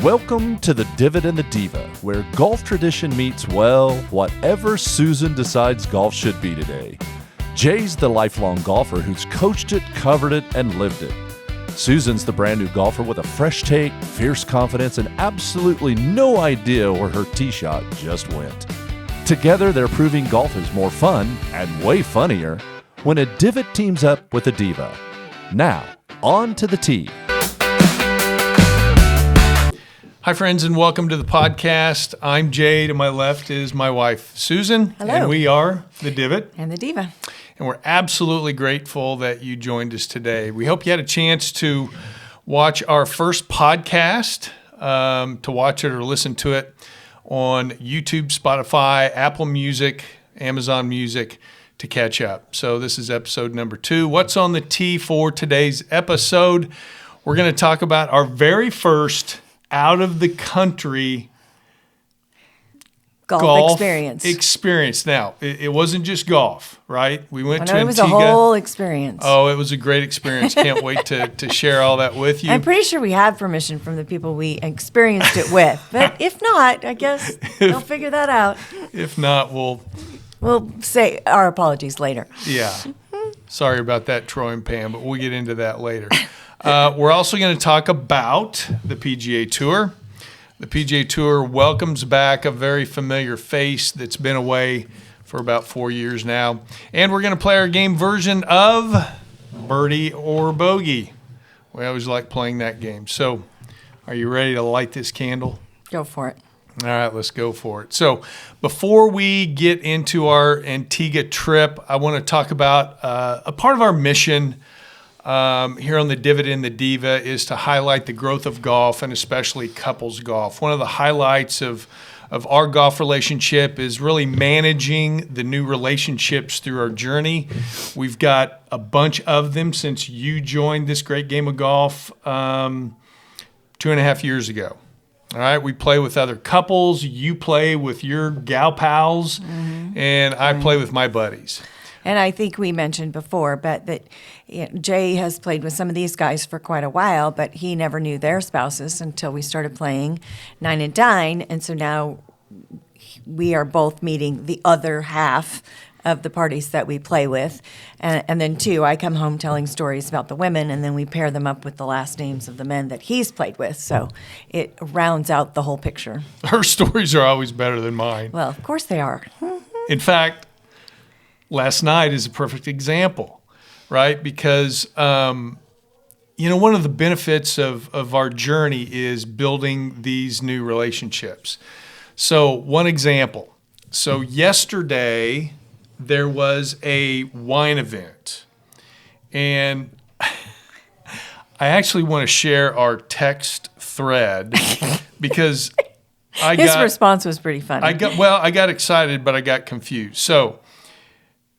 Welcome to the Diva and the Diva, where golf tradition meets, well, whatever Susan decides golf should be today. Jay's the lifelong golfer who's coached it, covered it, and lived it. Susan's the brand new golfer with a fresh take, fierce confidence, and absolutely no idea where her tee shot just went. Together, they're proving golf is more fun and way funnier when a divot teams up with a diva. Now, on to the tee. Hi, friends, and welcome to the podcast. I'm Jay. To my left is my wife, Susan. Hello. And we are the Divot. And the Diva. And we're absolutely grateful that you joined us today. We hope you had a chance to watch our first podcast, to watch it or listen to it on YouTube, Spotify, Apple Music, Amazon Music to catch up. So this is episode number 2. What's on the tee for today's episode? We're going to talk about our very first out-of-the-country golf experience. Now, it wasn't just golf, right? We went to Antigua. It was a whole experience. Oh, it was a great experience. Can't wait to share all that with you. I'm pretty sure we have permission from the people we experienced it with. But if not, I guess they'll figure that out. If not, we'll say our apologies later. Yeah. Sorry about that, Troy and Pam, but we'll get into that later. We're also going to talk about the PGA Tour. The PGA Tour welcomes back a very familiar face that's been away for about 4 years now. And we're going to play our game version of Birdie or Bogey. We always like playing that game. So are you ready to light this candle? Go for it. All right, let's go for it. So before we get into our Antigua trip, I want to talk about a part of our mission here on the Diva and the Diva is to highlight the growth of golf and especially couples golf. One of the highlights of our golf relationship is really managing the new relationships through our journey. We've got a bunch of them since you joined this great game of golf 2.5 years ago. All right, we play with other couples. You play with your gal pals, and I play with my buddies. And I think we mentioned before, but that Jay has played with some of these guys for quite a while, but he never knew their spouses until we started playing 9 and Dine. And so now we are both meeting the other half of the parties that we play with. And then, too, I come home telling stories about the women, and then we pair them up with the last names of the men that he's played with. So it rounds out the whole picture. Her stories are always better than mine. Well, of course they are. In fact, last night is a perfect example, right? Because, one of the benefits of our journey is building these new relationships. So one example. So yesterday, there was a wine event. And I actually want to share our text thread because His response was pretty funny. I got excited, but I got confused. So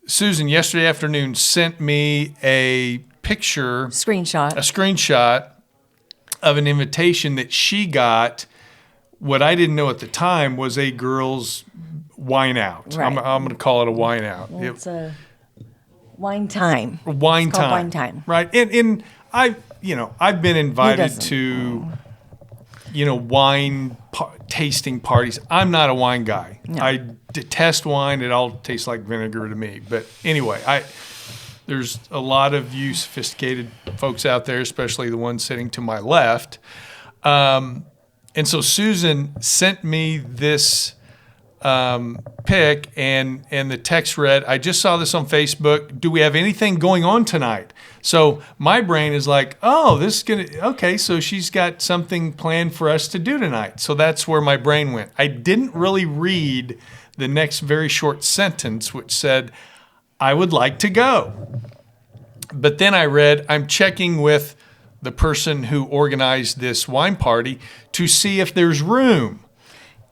Susan, yesterday afternoon, sent me a screenshot of an invitation that she got. What I didn't know at the time was a girl's wine out. Right. I'm going to call it a wine out. Well, it's a wine time. Wine it's time. Wine time. Right. And I've been invited to, wine tasting parties. I'm not a wine guy. No. I detest wine. It all tastes like vinegar to me. But anyway, there's a lot of you sophisticated folks out there, especially the one sitting to my left. And so Susan sent me this pic, and the text read, "I just saw this on Facebook. Do we have anything going on tonight?" So my brain is like, oh, okay, so she's got something planned for us to do tonight. So that's where my brain went. I didn't really read the next very short sentence, which said, "I would like to go." But then I read, "I'm checking with the person who organized this wine party to see if there's room."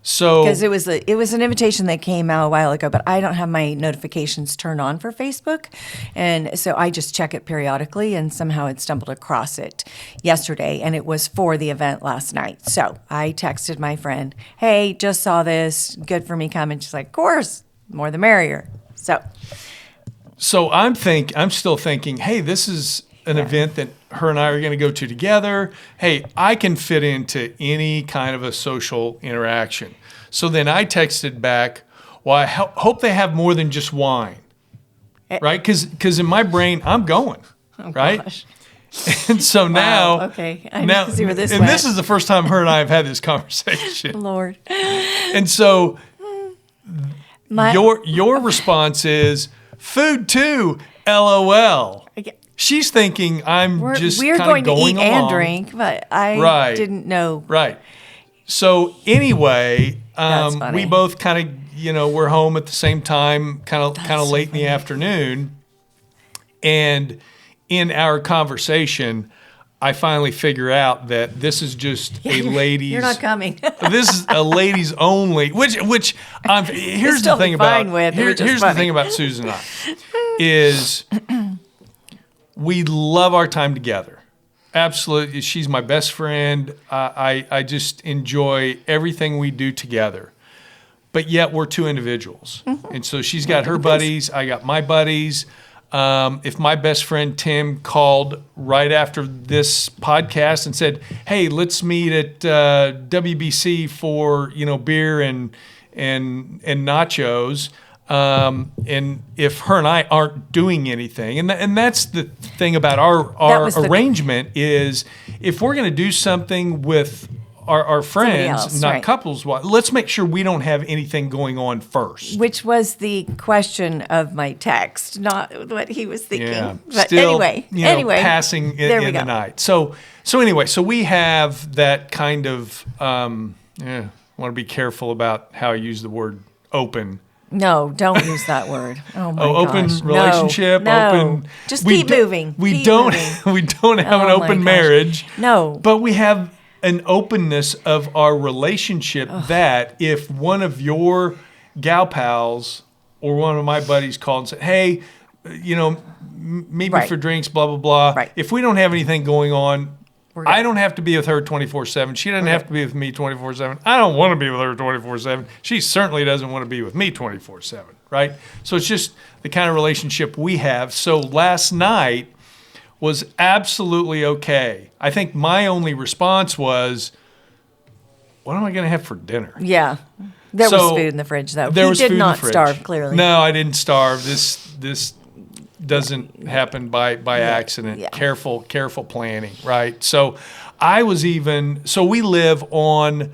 So because it was an invitation that came out a while ago, but I don't have my notifications turned on for Facebook, and so I just check it periodically, and somehow it stumbled across it yesterday, and it was for the event last night. So I texted my friend, "Hey, just saw this. Good for me coming." She's like, "Of course, more the merrier." So I'm still thinking, hey, this is an event that her and I are going to go to together. Hey, I can fit into any kind of a social interaction. So then I texted back, well, I hope they have more than just wine, right? Because in my brain, I'm going, right? Gosh. And so now, okay, I now, see where this and went. this is the first time her and I have had this conversation. Lord. And so your response is food too, LOL. She's thinking we're going to eat along. and drink, but I didn't know. Right. So anyway, we both kind of, we're home at the same time, kind of late in the afternoon. And in our conversation, I finally figure out that this is just a ladies. You're not coming. This is a ladies only. Which here's the thing about here's the thing about Susan and I is we love our time together. Absolutely, she's my best friend. I just enjoy everything we do together. But yet we're two individuals, and so she's got her buddies. I got my buddies. If my best friend Tim called right after this podcast and said, "Hey, let's meet at WBC for beer and nachos," and if her and I aren't doing anything, and that's the thing about our arrangement is if we're going to do something with our friends, not couples, let's make sure we don't have anything going on first. Which was the question of my text, not what he was thinking. Yeah. But Still, anyway, passing in the night. So anyway, so we have that kind of. I want to be careful about how I use the word open. No, don't use that word. Oh my gosh. Open relationship. No. Open. Just keep moving. We don't have an open marriage. No. But we have an openness of our relationship that if one of your gal pals or one of my buddies called and said, "Hey, maybe for drinks, blah blah blah." Right. If we don't have anything going on. I don't have to be with her 24/7. She doesn't have to be with me 24/7. I don't want to be with her 24/7. She certainly doesn't want to be with me 24/7, right? So it's just the kind of relationship we have. So last night was absolutely okay. I think my only response was, what am I going to have for dinner? Yeah. There was food in the fridge, though. There was food food not in the fridge. Starve, clearly. No, I didn't starve. This doesn't happen by accident. Yeah. Careful planning, right? So we live on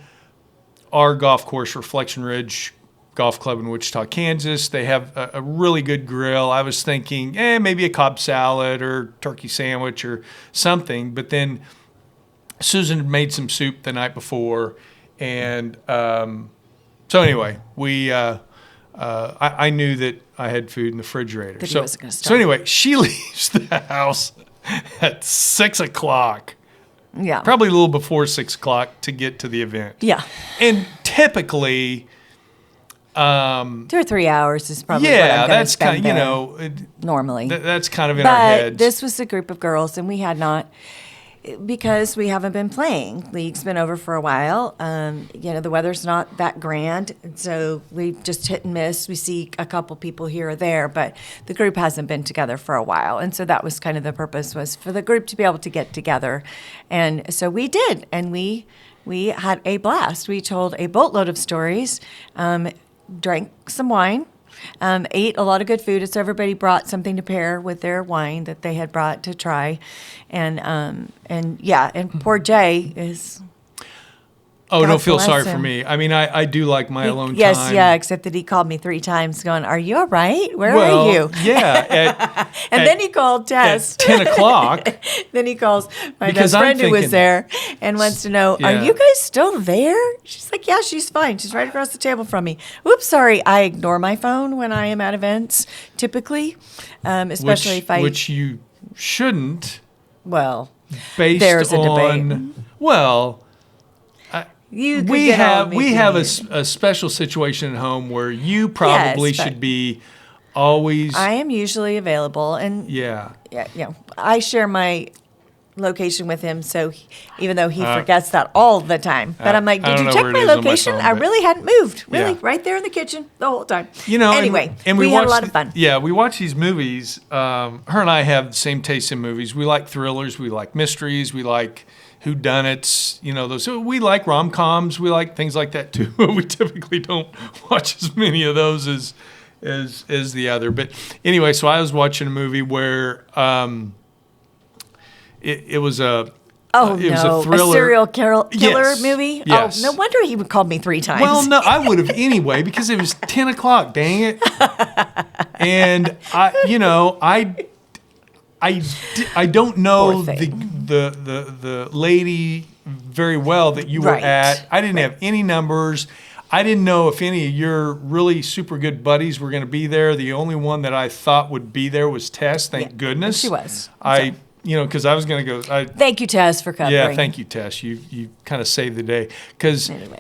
our golf course, Reflection Ridge Golf Club in Wichita, Kansas. They have a really good grill. I was thinking, maybe a Cobb salad or turkey sandwich or something. But then Susan had made some soup the night before. And so anyway, I knew that I had food in the refrigerator. So anyway, she leaves the house at 6 o'clock. Yeah. Probably a little before 6 o'clock to get to the event. Yeah. And typically 2 or 3 hours is probably what I'm going to spend there, normally. That's kind of in our heads. But this was a group of girls, and we had not, because we haven't been playing. League's been over for a while. The weather's not that grand, and so we just hit and miss. We see a couple people here or there, but the group hasn't been together for a while, and so that was kind of the purpose, was for the group to be able to get together, and so we did, and we had a blast. We told a boatload of stories, drank some wine. Ate a lot of good food. So everybody brought something to pair with their wine that they had brought to try, and poor Jay is. Oh, don't feel sorry for me. I mean, I do like my alone time. Yes, yeah, except that he called me 3 times going, "Are you all right? Where are you?" Yeah. And then he called Tess. At 10 o'clock. Then he calls my best friend who was there and wants to know, "Are you guys still there?" She's like, "Yeah, she's fine. She's right across the table from me." Oops, sorry. I ignore my phone when I am at events, typically, especially which you shouldn't. Well, there's a debate. Well. We have a special situation at home where you probably should be always. I am usually available, and I share my location with him, so even though he forgets that all the time. But I'm like, I did don't you know check where it my is on my location? phone, I but- really hadn't moved. Really, Yeah. right there in the kitchen the whole time. Anyway, and we had a watched lot of fun. Yeah, we watch these movies. Her and I have the same taste in movies. We like thrillers. We like mysteries. We like whodunits. Those. So we like rom-coms. We like things like that too. We typically don't watch as many of those as the other. But anyway, so I was watching a movie where it was a. It was a thriller. serial killer Yes, movie? yes. Oh, no wonder he called me 3 times. Well, no, I would have anyway because it was 10 o'clock. Dang it! And I don't know Poor thing. the lady very well that you were Right. at. I didn't have any numbers. I didn't know if any of your really super good buddies were going to be there. The only one that I thought would be there was Tess. Thank goodness. she was. Because I was going to go. Thank you, Tess, for covering. Yeah, thank you, Tess. You kind of saved the day. Because Anyway.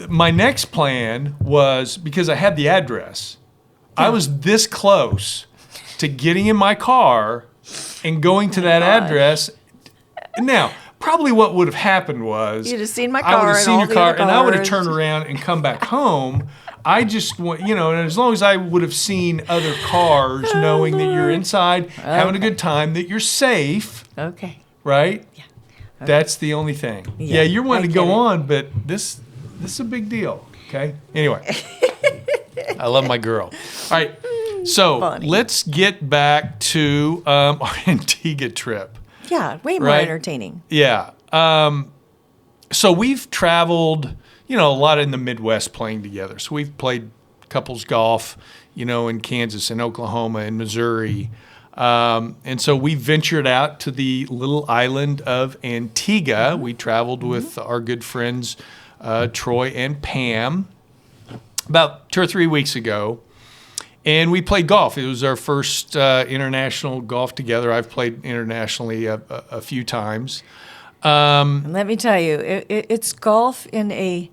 my next plan was, because I had the address, I was this close to getting in my car and going to that gosh. address. Now, probably what would have happened was You'd have seen my I would car have and seen all your the car, other and I would have cars. turned around and come back home. I just want, and as long as I would have seen other cars, knowing that you're inside, having a good time, that you're safe, Okay. right? Yeah. That's the only thing. Yeah, you're wanting I to go get it. on, but this is a big deal. Okay. Anyway, I love my girl. All right. So Funny. let's get back to our Antigua trip. Yeah, way more Right. entertaining. Yeah. So we've traveled, a lot in the Midwest playing together. So we've played couples golf, in Kansas and Oklahoma and Missouri. And so we ventured out to the little island of Antigua. We traveled with our good friends, Troy and Pam, about 2 or 3 weeks ago. And we played golf. It was our first international golf together. I've played internationally a few times. And let me tell you, it's golf in a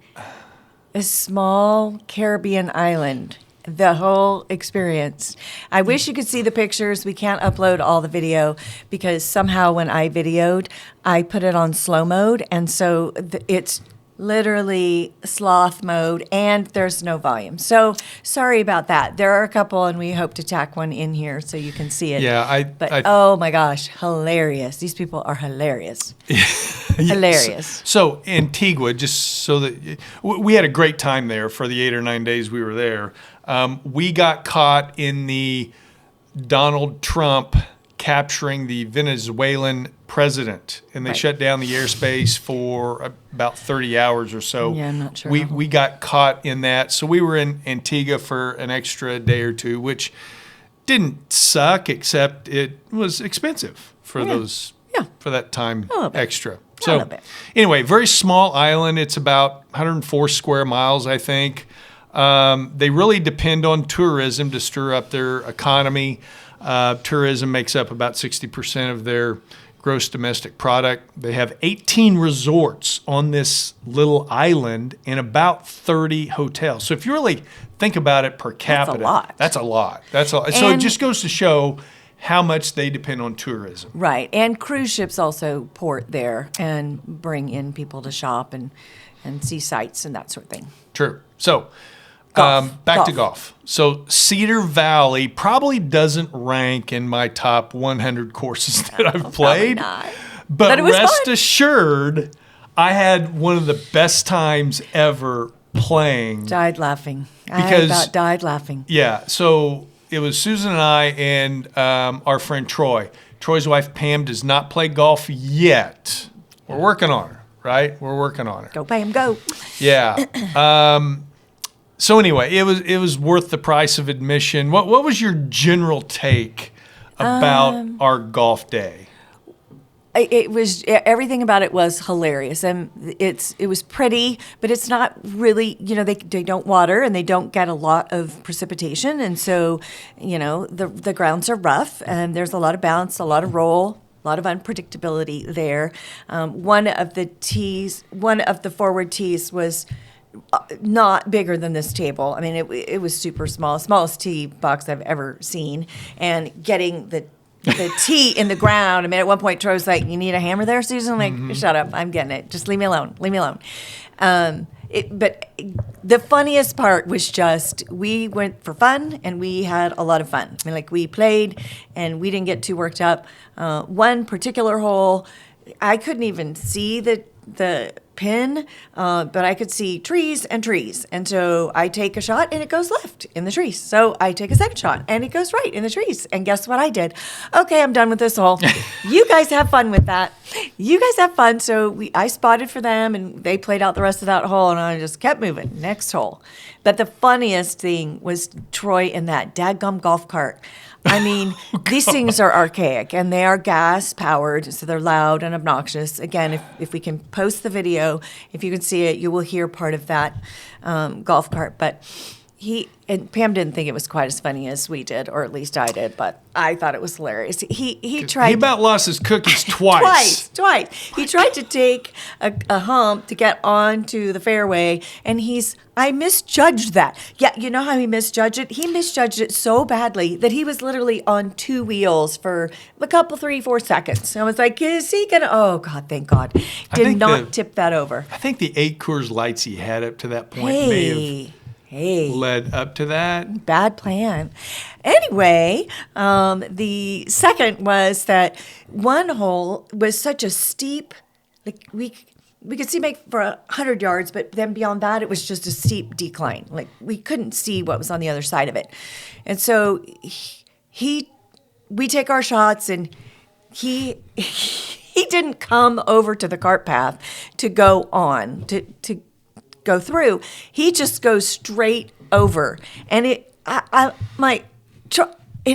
small Caribbean island. The whole experience. I wish you could see the pictures. We can't upload all the video because somehow when I videoed, I put it on slow mode. And so it's literally sloth mode and there's no volume. So sorry about that. There are a couple and we hope to tack one in here so you can see it. Yeah, But oh my gosh, hilarious. These people are hilarious. Hilarious. So Antigua, just so that we had a great time there for the 8 or 9 days we were there. We got caught in the Donald Trump capturing the Venezuelan president, and they Right. shut down the airspace for about 30 hours or so. Yeah, I'm not sure. We got caught in that. So we were in Antigua for an extra day or two, which didn't suck, except it was expensive for those for that time little bit. extra. A So little bit. anyway, very small island. It's about 104 square miles, I think. They really depend on tourism to stir up their economy. Tourism makes up about 60% of their gross domestic product. They have 18 resorts on this little island and about 30 hotels. So if you really think about it per capita, lot. That's a lot. So it And- just goes to show how much they depend on tourism. Right. And cruise ships also port there and bring in people to shop and see sights and that sort of thing. True. So Golf. back to Golf. golf. So Cedar Valley probably doesn't rank in my top 100 courses that I've played. not. But But it was rest fun. assured, I had one of the best times ever playing. Died laughing. Because- I about died laughing. Yeah, so it was Susan and I and our friend Troy. Troy's wife Pam does not play golf yet. We're working on her, right? We're working on her. Go, Pam, go. Yeah. So anyway, it was worth the price of admission. What was your general take about our golf day? It was everything about it was hilarious, and it was pretty, but it's not really. They don't water and they don't get a lot of precipitation, and so the grounds are rough and there's a lot of bounce, a lot of roll, a lot of unpredictability there. One of the forward tees was not bigger than this table. I mean, it was super small, smallest tee box I've ever seen, and getting the the tee in the ground. I mean, at one point, Troy was like, "You need a hammer there, Susan?" I'm like, "Shut up, I'm getting it. Just leave me alone. Leave me alone." But the funniest part was just we went for fun and we had a lot of fun. I mean, like we played and we didn't get too worked up. One particular hole, I couldn't even see the pin, but I could see trees and trees. And so I take a shot and it goes left in the trees. So I take a second shot and it goes right in the trees. And guess what I did? Okay, I'm done with this hole. You guys have fun with that. You guys have fun. So I spotted for them and they played out the rest of that hole and I just kept moving. Next hole. But the funniest thing was Troy in that dadgum golf cart. I mean, these things are archaic and they are gas powered, so they're loud and obnoxious. Again, if we can post the video, if you can see it, you will hear part of that golf cart. But Pam didn't think it was quite as funny as we did, or at least I did, but I thought it was hilarious. He tried. He about lost his cookies twice. Twice. He tried to take a hump to get onto the fairway, and I misjudged that. Yeah, you know how he misjudged it? He misjudged it so badly that he was literally on two wheels for a couple, 3-4 seconds. I was like, is he going to? Oh, God, thank God. Did not tip that over. I think the 8 Coors Lights he had up to that point may have led up to that. Bad plan. Anyway, the second was that one hole was such a steep, like we could see make for 100 yards, but then beyond that, it was just a steep decline. Like we couldn't see what was on the other side of it. And so we take our shots and he didn't come over to the cart path to go on, to go through. He just goes straight over. And it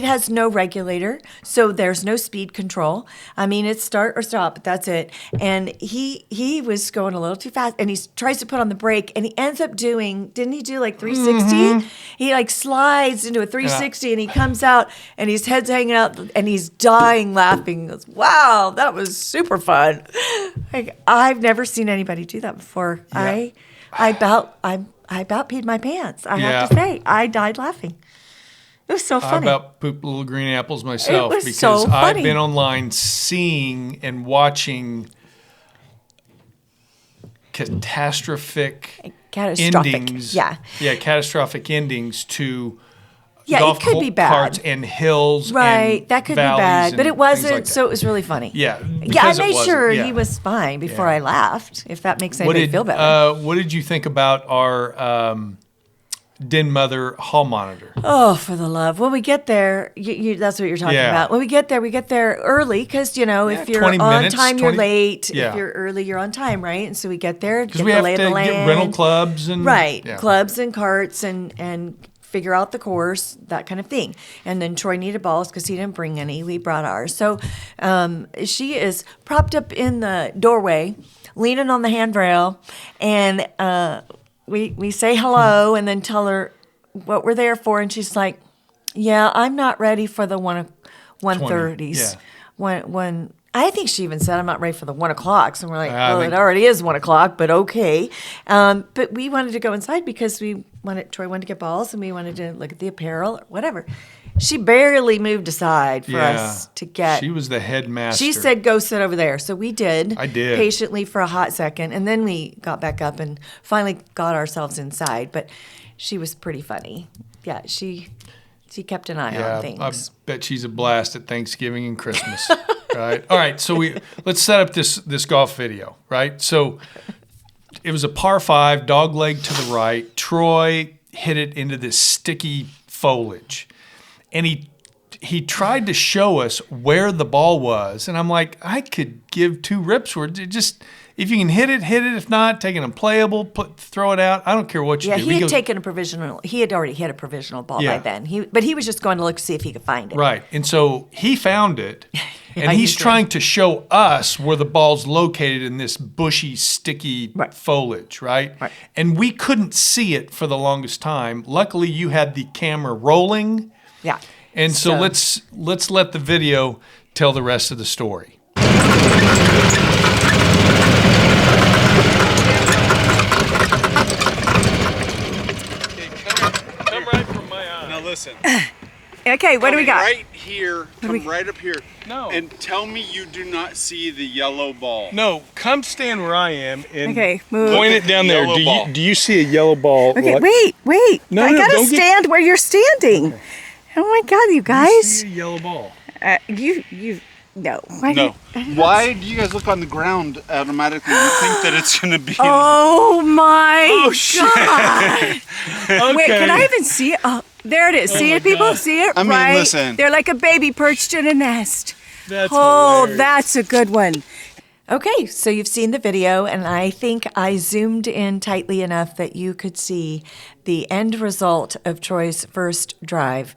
has no regulator, so there's no speed control. I mean, it's start or stop, but that's it. And he was going a little too fast, and he tries to put on the brake, and he ends up didn't he do like 360? Mm-hmm. He like slides into a 360, and he comes out, and his head's hanging out, and he's dying laughing. He goes, "Wow, that was super fun." Like, I've never seen anybody do that before. Yeah. I about peed my pants. I have to say, I died laughing. It was so funny. I about pooped little green apples myself because so I've been online seeing and watching catastrophic endings. Yeah, catastrophic endings to Yeah, golf it could be bad. carts and hills. Right, and that could be bad, but it wasn't. Like so it was really funny. Yeah, I made sure he was fine before I laughed. If that makes anybody feel better. What did you think about our Den Mother hall monitor? Oh, for the love! When we get there, that's what you're talking about. When we get there early because if you're on time, you're late. Yeah. If you're early, you're on time, right? And so we get there, because we have to get rental clubs and clubs and carts and figure out the course, that kind of thing. And then Troy needed balls because he didn't bring any. We brought ours. So she is propped up in the doorway, leaning on the handrail, and we say hello and then tell her what we're there for, and she's like, "Yeah, I'm not ready for the 1:30s." When I think she even said, "I'm not ready for the 1 o'clocks," and we're like, "Well, it already is 1 o'clock, but okay." But we wanted to go inside because Troy wanted to get balls, and we wanted to look at the apparel or whatever. She barely moved aside for us to get. She was the headmaster. She said, "Go sit over there." So we did. I did. Patiently for a hot second. And then we got back up and finally got ourselves inside. But she was pretty funny. Yeah, she kept an eye on things. I bet she's a blast at Thanksgiving and Christmas. Right? All right, so let's set up this golf video, right? So it was a par 5, dog leg to the right. Troy hit it into this sticky foliage. And he tried to show us where the ball was, and I'm like, I could give 2 rips for it. Just if you can hit it. If not, take an unplayable, throw it out. I don't care what you do. He had taken a provisional. He had already hit a provisional ball by then. But he was just going to look to see if he could find it. Right, and so he found it, and he's trying to show us where the ball's located in this bushy, sticky foliage, right? And we couldn't see it for the longest time. Luckily, you had the camera rolling. Yeah. And so let's let the video tell the rest of the story. Come right from my eye. Now listen. Okay, what do we got? Right here. Come right up here. No. And tell me you do not see the yellow ball. No, come stand where I am and move. point it down there. Yellow Do you see a yellow ball? Okay, wait. No, I gotta stand where you're standing. Okay. Oh my God, you guys. You see a yellow ball. No. Why do you guys look on the ground automatically? You think that it's going to be... Oh my shit. God. Wait, can I even see it? Oh, there it is. See it, people? God. See it? I mean, right? listen. They're like a baby perched in a nest. That's hilarious. Hilarious. That's a good one. Okay, so you've seen the video, and I think I zoomed in tightly enough that you could see the end result of Troy's first drive.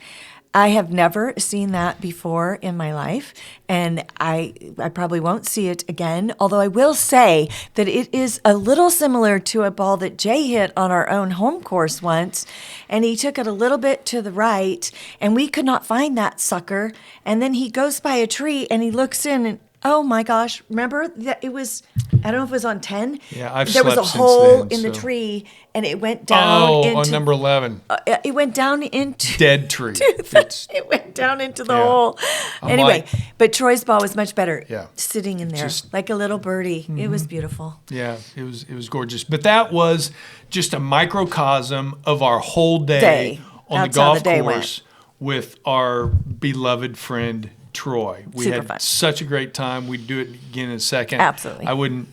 I have never seen that before in my life, and I probably won't see it again, although I will say that it is a little similar to a ball that Jay hit on our own home course once, and he took it a little bit to the right, and we could not find that sucker, and then he goes by a tree, and he looks in, and oh my gosh, remember that it was, I don't know if it was on 10? Yeah, I've There was a slept since hole then, in the so- tree, and it went down into... on number 11. It went down into... Dead tree. It went down into the Yeah. hole. I'm Anyway, like- but Troy's ball was much better. Yeah. Sitting in there Just- like a little birdie. It was beautiful. Yeah, it was gorgeous. But that was just a microcosm of our whole day on the That's how golf the day course with our beloved friend Troy. We Super had fun. such a great time. We'd do it again in a second. Absolutely. I wouldn't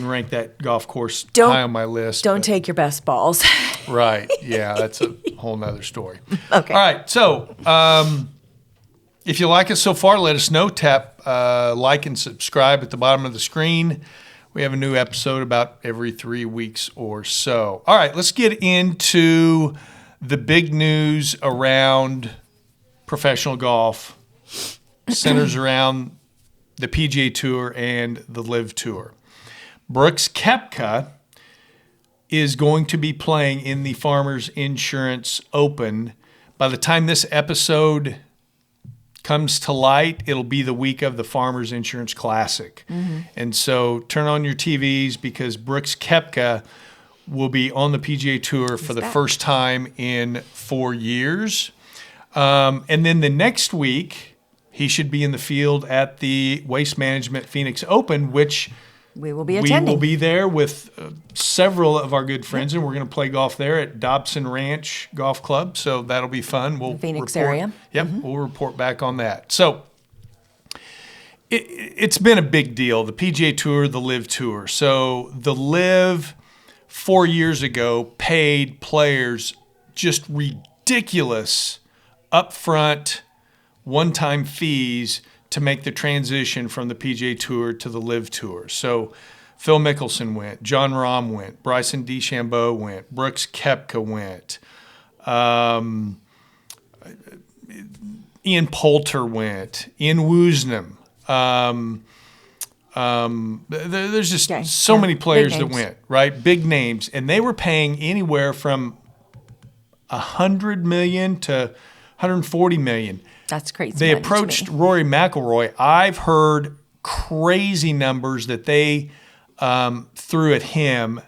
rank that golf course Don't- high on my list. Don't but- take your best balls. Right. Yeah, that's a whole nother story. Okay. All right. So, if you like us so far, let us know. Tap like and subscribe at the bottom of the screen. We have a new episode about every 3 weeks or so. All right. Let's get into the big news around professional golf. Centers around the PGA Tour and the Live Tour. Brooks Koepka is going to be playing in the Farmers Insurance Open. By the time this episode comes to light, it'll be the week of the Farmers Insurance Classic. And so turn on your TVs because Brooks Koepka will be on the PGA Tour for the back. first time in 4 years. And then the next week, he should be in the field at the Waste Management Phoenix Open, which We will be we attending. will be there with several of our good friends, and we're going to play golf there at Dobson Ranch Golf Club. So that'll be fun. We'll Phoenix report, area. Yep, we'll report back on that. So it's been a big deal, the PGA Tour, the Live Tour. So the Live 4 years ago paid players just ridiculous upfront one-time fees to make the transition from the PGA Tour to the Live Tour. So Phil Mickelson went, John Rahm went, Bryson DeChambeau went, Brooks Koepka went, Ian Poulter went, Ian Woosnam. There's just Okay, so yeah, many players big that names. went, right? Big names. And they were paying anywhere from $100 million to $140 million. That's crazy. They money to approached me. Rory McIlroy. I've heard crazy numbers that they threw at him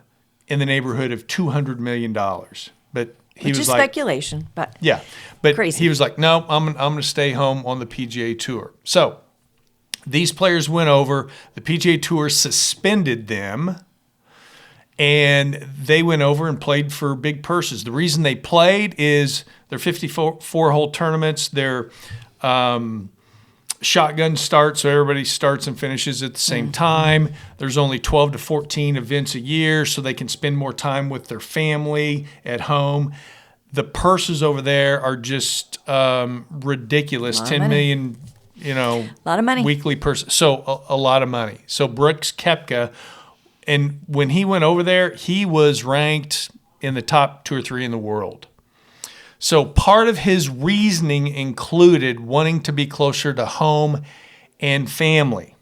in the neighborhood of $200 million. But he Which was is like, speculation, but yeah, but Crazy. he was like, no, I'm going to stay home on the PGA Tour. So these players went over. The PGA Tour suspended them, and they went over and played for big purses. The reason they played is they're 54-hole tournaments. They're shotgun starts, so everybody starts and finishes at the same time. There's only 12 to 14 events a year, so they can spend more time with their family at home. The purses over there are just ridiculous. Lot of 10 money. million, lot of money. weekly purses. So a lot of money. So Brooks Koepka, and when he went over there, he was ranked in the top 2 or 3 in the world. So part of his reasoning included wanting to be closer to home and family.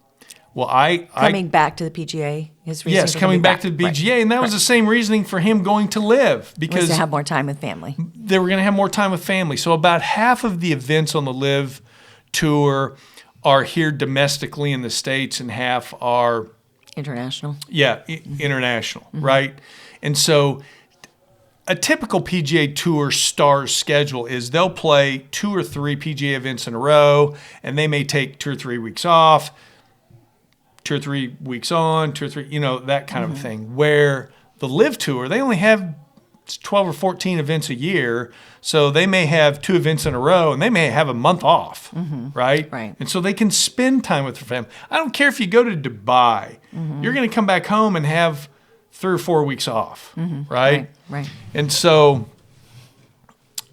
Well, coming back to the PGA. His reason yes, for coming back to the Right. PGA, and that was the same reasoning for him going to Live Was because to have more time with family. they were going to have more time with family. So about half of the events on the Live Tour are here domestically in the States, and half are International. international, right? And so a typical PGA Tour stars schedule is they'll play 2 or 3 PGA events in a row, and they may take 2 or 3 weeks off, 2 or 3 weeks on, 2 or 3, that kind of a thing. Where the Live Tour, they only have 12 or 14 events a year, so they may have 2 events in a row, and they may have a month off, right? Right. And so they can spend time with their family. I don't care if you go to Dubai, you're going to come back home and have 3 or 4 weeks off, right? Right. And so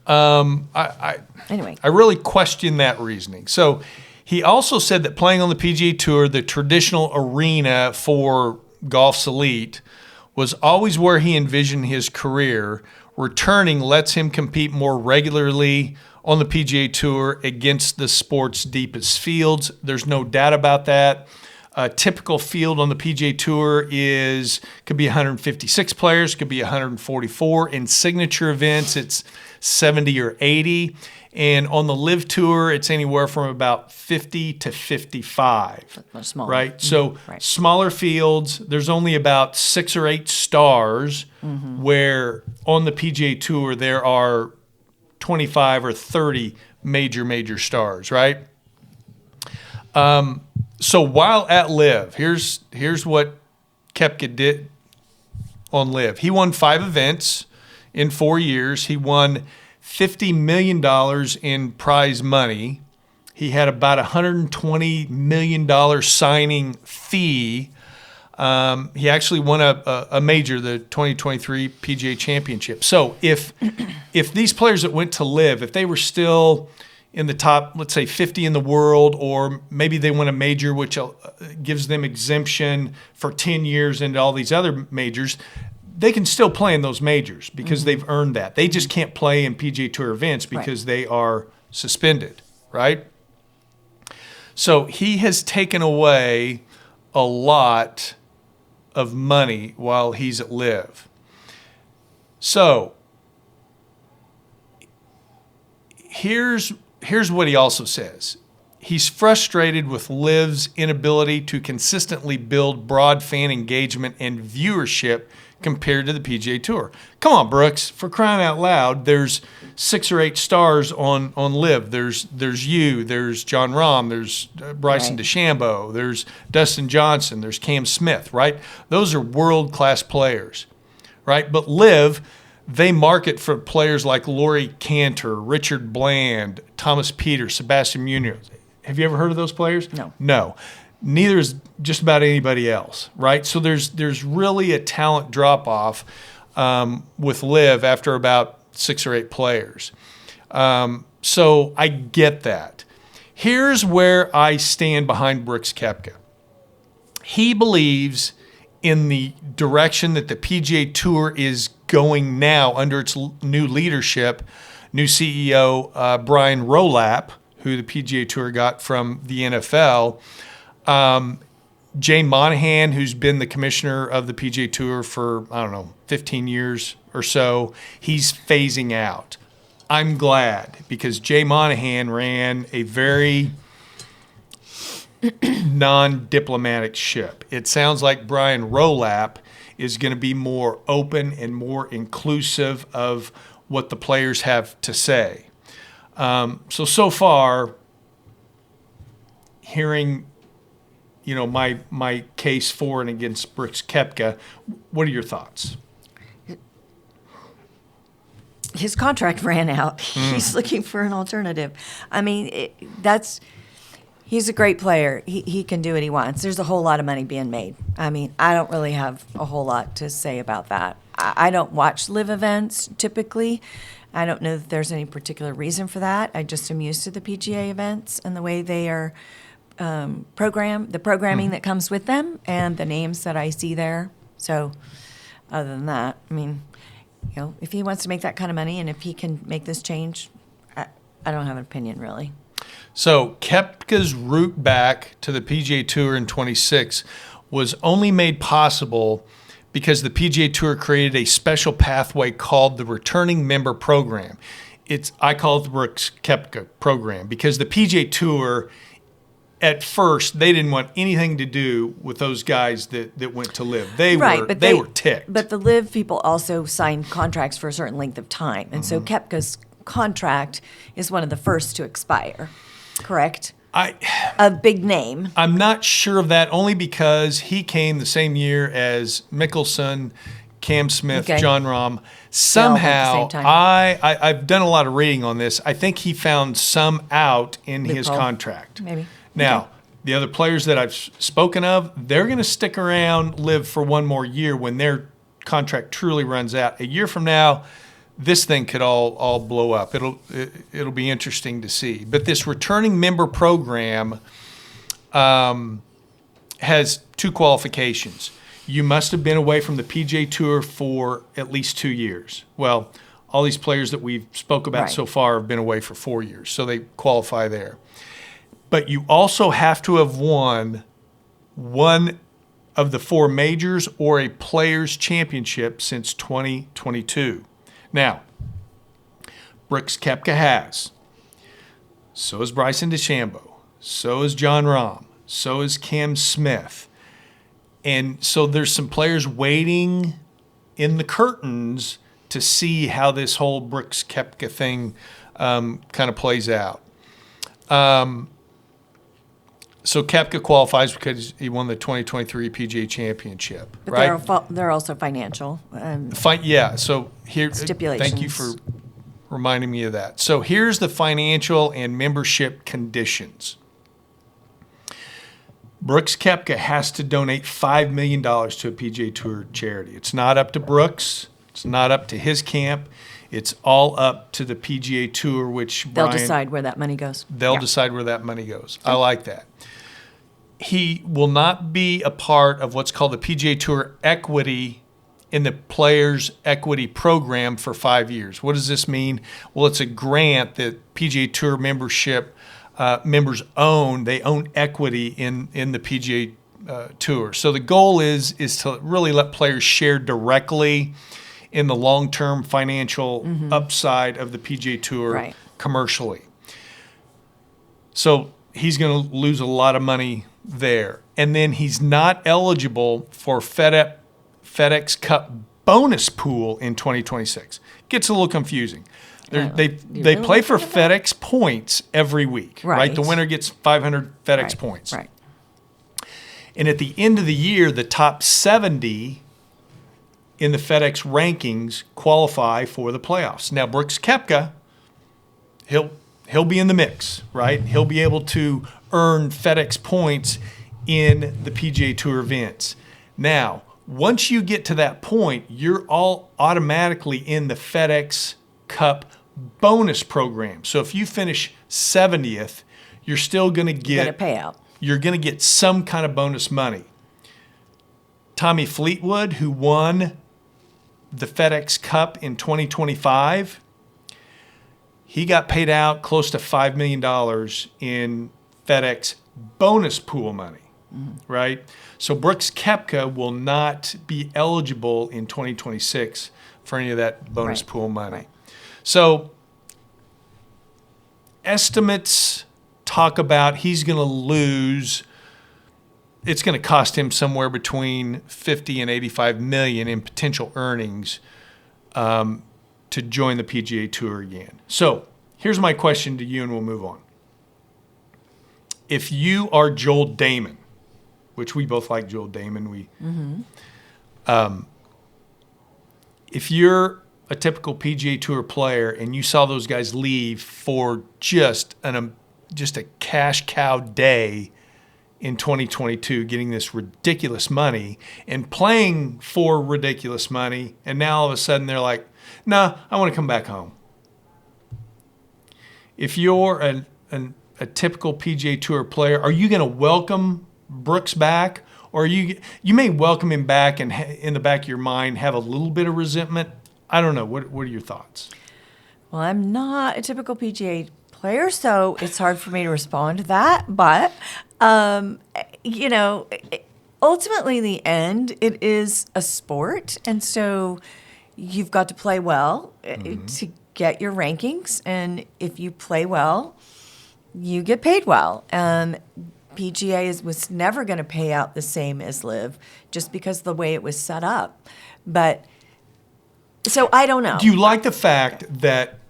Anyway. I really question that reasoning. So he also said that playing on the PGA Tour, the traditional arena for golf's elite, was always where he envisioned his career. Returning lets him compete more regularly on the PGA Tour against the sport's deepest fields. There's no doubt about that. A typical field on the PGA Tour could be 156 players, could be 144. In signature events, it's 70 or 80. And on the Live Tour, it's anywhere from about 50 to 55. Smaller. Right? So smaller fields, there's only about 6 or 8 stars, where on the PGA Tour there are 25 or 30 major stars, right? So while at Live, here's what Koepka did on Live. He won 5 events in 4 years. He won $50 million in prize money. He had about $120 million signing fee. He actually won a major, the 2023 PGA Championship. So if these players that went to Live, if they were still in the top, let's say 50 in the world, or maybe they win a major, which gives them exemption for 10 years into all these other majors, they can still play in those majors because they've earned that. They just can't play in PGA Tour events because they are suspended, right? So he has taken away a lot of money while he's at Live. So here's what he also says. He's frustrated with Liv's inability to consistently build broad fan engagement and viewership compared to the PGA Tour. Come on, Brooks, for crying out loud, there's 6 or 8 stars on Live. There's you, there's John Rahm, there's Bryson DeChambeau, there's Dustin Johnson, there's Cam Smith, right? Those are world-class players, right? But Live, they market for players like Laurie Cantor, Richard Bland, Thomas Peters, Sebastian Munoz. Have you ever heard of those players? No. No. Neither is just about anybody else, right? So there's really a talent drop-off with Live after about 6 or 8 players. So I get that. Here's where I stand behind Brooks Koepka. He believes in the direction that the PGA Tour is going now under its new leadership, new CEO Brian Rolap, who the PGA Tour got from the NFL. Jay Monahan, who's been the commissioner of the PGA Tour for, 15 years or so, he's phasing out. I'm glad, because Jay Monahan ran a very non-diplomatic ship. It sounds like Brian Rolap is going to be more open and more inclusive of what the players have to say. So far, hearing my case for and against Brooks Koepka, what are your thoughts? His contract ran out. He's looking for an alternative. I mean, he's a great player. He can do what he wants. There's a whole lot of money being made. I mean, I don't really have a whole lot to say about that. I don't watch Live events typically. I don't know that there's any particular reason for that. I just am used to the PGA events and the way they are the programming that comes with them, and the names that I see there. So other than that, I mean, if he wants to make that kind of money and if he can make this change, I don't have an opinion really. So Koepka's route back to the PGA Tour in 26 was only made possible because the PGA Tour created a special pathway called the Returning Member Program. I call it the Brooks Koepka Program because the PGA Tour at first, they didn't want anything to do with those guys that went to live. They were ticked. But the live people also signed contracts for a certain length of time. And so Koepka's contract is one of the first to expire, correct? A big name. I'm not sure of that, only because he came the same year as Mickelson, Cam Smith, John Rahm. Somehow, I've done a lot of reading on this. I think he found some out in his contract. Maybe. Now, the other players that I've spoken of, they're going to stick around, live for one more year when their contract truly runs out. A year from now, this thing could all blow up. It'll be interesting to see. But this returning member program has two qualifications. You must have been away from the PGA Tour for at least 2 years. Well, all these players that we've spoke about so far have been away for 4 years, so they qualify there. But you also have to have won one of the 4 majors or a Players' Championship since 2022. Now, Brooks Koepka has. So is Bryson DeChambeau. So is John Rahm. So is Cam Smith. And so there's some players waiting in the curtains to see how this whole Brooks Koepka thing kind of plays out. So Koepka qualifies because he won the 2023 PGA Championship, But right? there are also financial So here, stipulations. thank you for reminding me of that. So here's the financial and membership conditions. Brooks Koepka has to donate $5 million to a PGA Tour charity. It's not up to Brooks. It's not up to his camp. It's all up to the PGA Tour, which They'll decide where that money goes. They'll decide where that money goes. I like that. He will not be a part of what's called the PGA Tour equity in the Players' Equity Program for 5 years. What does this mean? Well, it's a grant that PGA Tour membership members own. They own equity in the PGA Tour. So the goal is to really let players share directly in the long-term financial upside of the PGA Tour commercially. So he's going to lose a lot of money there. And then he's not eligible for FedEx Cup bonus pool in 2026. Gets a little confusing. They play for FedEx points every week, right? The winner gets 500 FedEx points. Right. And at the end of the year, the top 70 in the FedEx rankings qualify for the playoffs. Now, Brooks Koepka, he'll be in the mix, right? He'll be able to earn FedEx points in the PGA Tour events. Now, once you get to that point, you're all automatically in the FedEx Cup bonus program. So if you finish 70th, you're still going to get a payout. You're going to get some kind of bonus money. Tommy Fleetwood, who won the FedEx Cup in 2025, he got paid out close to $5 million in FedEx bonus pool money, right? So Brooks Koepka will not be eligible in 2026 for any of that bonus pool money. So estimates talk about he's going to lose. It's going to cost him somewhere between 50 and 85 million in potential earnings to join the PGA Tour again. So here's my question to you, and we'll move on. If you are Joel Damon, which we both like Joel Damon, if you're a typical PGA Tour player and you saw those guys leave for just a cash cow day in 2022, getting this ridiculous money and playing for ridiculous money, and now all of a sudden they're like, nah, I want to come back home. If you're a typical PGA Tour player, are you going to welcome Brooks back? Or you may welcome him back and in the back of your mind have a little bit of resentment? I don't know. What are your thoughts? Well, I'm not a typical PGA player, so it's hard for me to respond to that. But, ultimately in the end, it is a sport. And so you've got to play well to get your rankings. And if you play well, you get paid well. PGA was never going to pay out the same as Live, just because of the way it was set up. But so I don't know. Do you like the fact that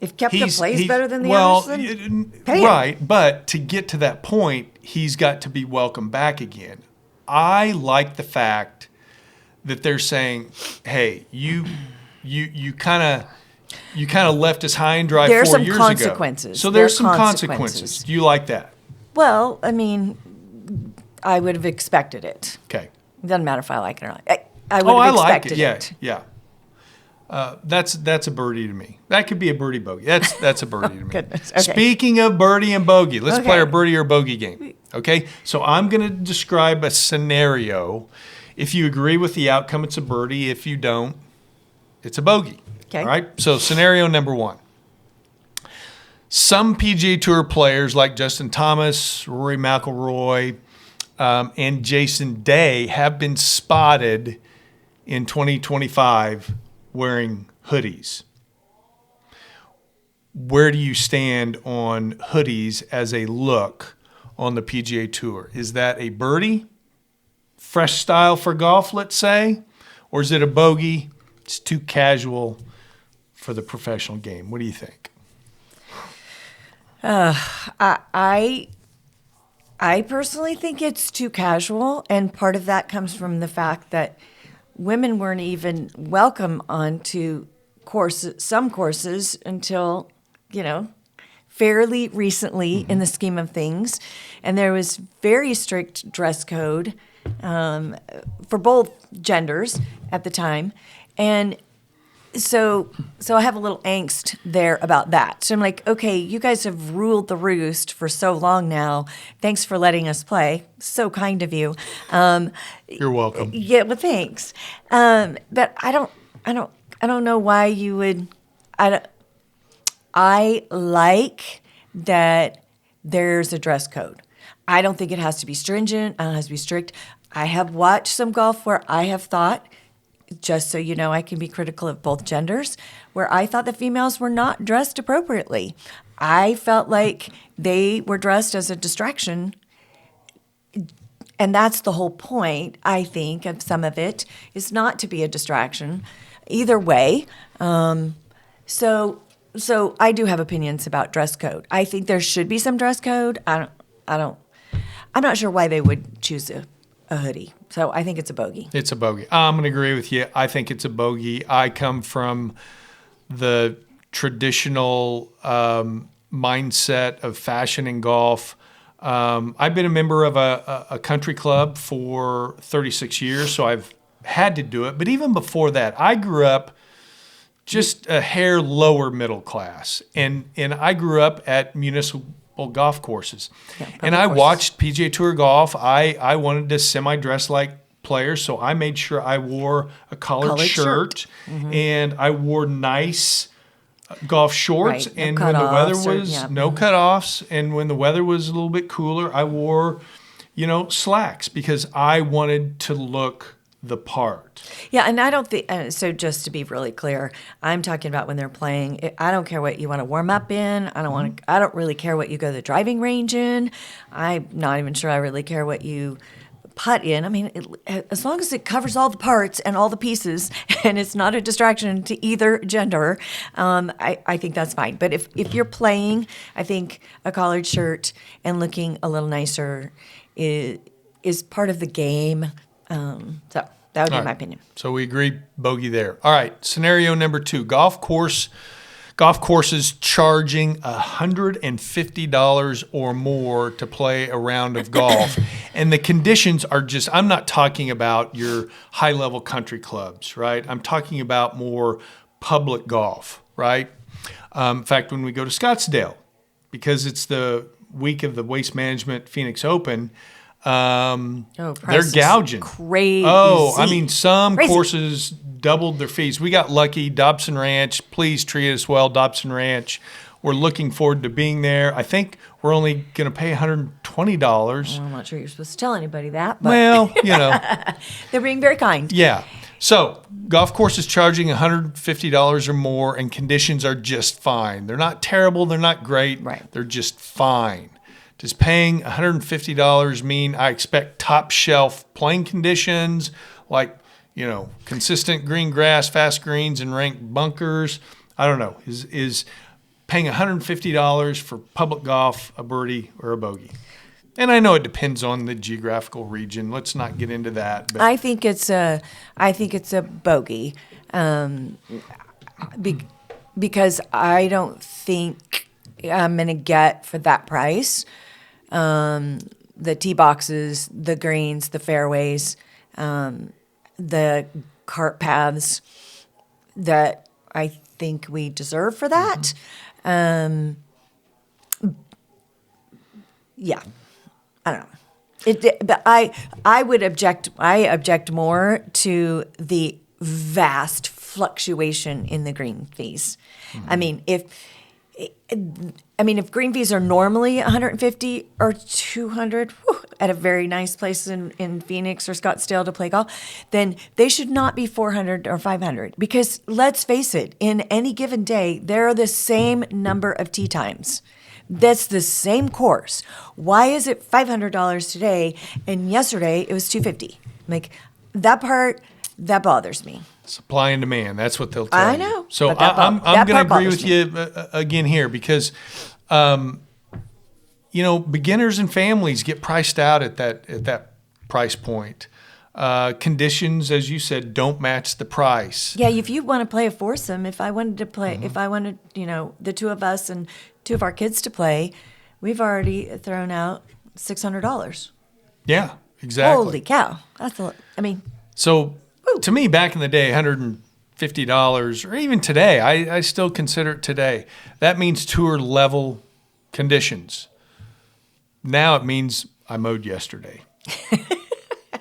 If Koepka plays better than the others, then pay him. Right, but to get to that point, he's got to be welcomed back again. I like the fact that they're saying, "Hey, you kind of left us high and dry 4 years ago." There's some consequences. So there's some consequences. Do you like that? Well, I mean, I would have expected it. Okay. It doesn't matter if I like it or not. I would have expected it. Yeah. That's a birdie to me. That could be a birdie bogey. That's a birdie to me. Goodness. Okay. Speaking of birdie and bogey, let's Okay. play our birdie or bogey game. Okay? So I'm going to describe a scenario. If you agree with the outcome, it's a birdie. If you don't, it's a bogey. Okay. All right? So scenario number 1. Some PGA Tour players like Justin Thomas, Rory McIlroy, and Jason Day have been spotted in 2025 wearing hoodies. Where do you stand on hoodies as a look on the PGA Tour? Is that a birdie? Fresh style for golf, let's say? Or is it a bogey? It's too casual for the professional game. What do you think? I personally think it's too casual, and part of that comes from the fact that women weren't even welcome onto some courses until, fairly recently in the scheme of things. And there was very strict dress code for both genders at the time. And so I have a little angst there about that. So I'm like, okay, you guys have ruled the roost for so long now. Thanks for letting us play. So kind of you. You're welcome. Yeah, well, thanks. But I don't know why you would. I like that there's a dress code. I don't think it has to be stringent. I don't think it has to be strict. I have watched some golf where I have thought, just so you know, I can be critical of both genders, where I thought the females were not dressed appropriately. I felt like they were dressed as a distraction. And that's the whole point, I think, of some of it, is not to be a distraction. Either way. So I do have opinions about dress code. I think there should be some dress code. I'm not sure why they would choose a hoodie. So I think it's a bogey. It's a bogey. I'm going to agree with you. I think it's a bogey. I come from the traditional mindset of fashion in golf. I've been a member of a country club for 36 years, so I've had to do it. But even before that, I grew up just a hair lower middle class. And I grew up at municipal golf courses. Yeah, and I courses. watched PGA Tour golf. I wanted to semi-dress like players, so I made sure I wore a collared shirt. Mm-hmm. And I wore nice golf shorts. Right. No And when the weather cutoffs was no cutoffs, and when the weather was a little bit cooler, I wore, slacks because I wanted to look the part. Yeah, and I don't think, so just to be really clear, I'm talking about when they're playing. I don't care what you want to warm up in. I don't really care what you go to the driving range in. I'm not even sure I really care what you putt in. I mean, as long as it covers all the parts and all the pieces and it's not a distraction to either gender, I think that's fine. But if you're playing, I think a collared shirt and looking a little nicer is part of the game. So that would be my opinion. So we agree, bogey there. All right, scenario number 2, golf courses charging $150 or more to play a round of golf. And the conditions are just, I'm not talking about your high-level country clubs, right? I'm talking about more public golf, right? In fact, when we go to Scottsdale, because it's the week of the Waste Management Phoenix Open, they're gouging. Crazy. I mean, some courses doubled their fees. We got lucky. Dobson Ranch, please treat us well, Dobson Ranch. We're looking forward to being there. I think we're only going to pay $120. Well, I'm not sure you're supposed to tell anybody that. But Well, they're being very kind. Yeah. So golf courses charging $150 or more, and conditions are just fine. They're not terrible. They're not great. Right. They're just fine. Does paying $150 mean I expect top shelf playing conditions like, consistent green grass, fast greens, and ranked bunkers? I don't know. Is paying $150 for public golf a birdie or a bogey? And I know it depends on the geographical region. Let's not get into that. But I think it's a bogey, because I don't think I'm gonna get for that price the tee boxes, the greens, the fairways, the cart paths that I think we deserve for that. Yeah, I don't know. But I would object. I object more to the vast fluctuation in the green fees. I mean, if green fees are normally 150 or 200 at a very nice place in Phoenix or Scottsdale to play golf, then they should not be 400 or 500. Because let's face it, in any given day, there are the same number of tee times. That's the same course. Why is it $500 today and yesterday it was $250? Like, that part, that bothers me. supply and demand, that's what they'll tell you. I know. So I'm going to agree with you again here because, beginners and families get priced out at that price point. Conditions, as you said, don't match the price. Yeah, if you want to play a foursome, if I wanted to play, if I wanted, the two of us and two of our kids to play, we've already thrown out $600. Yeah, exactly. Holy cow. So to me, back in the day, $150, or even today, I still consider it today. That means tour level conditions. Now it means I mowed yesterday.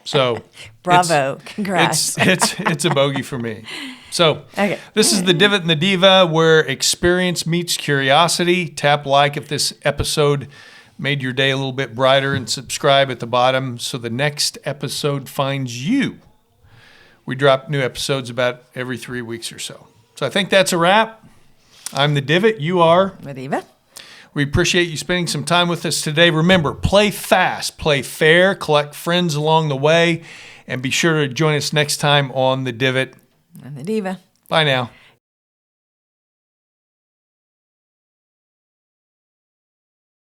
So bravo, congrats. It's a bogey for me. So okay. This is the Divot and the Diva, where experience meets curiosity. Tap like if this episode made your day a little bit brighter, and subscribe at the bottom so the next episode finds you. We drop new episodes about every 3 weeks or so. So I think that's a wrap. I'm the Divot. You are the Diva. We appreciate you spending some time with us today. Remember, play fast, play fair, collect friends along the way, and be sure to join us next time on The Divot and the Diva. Bye now.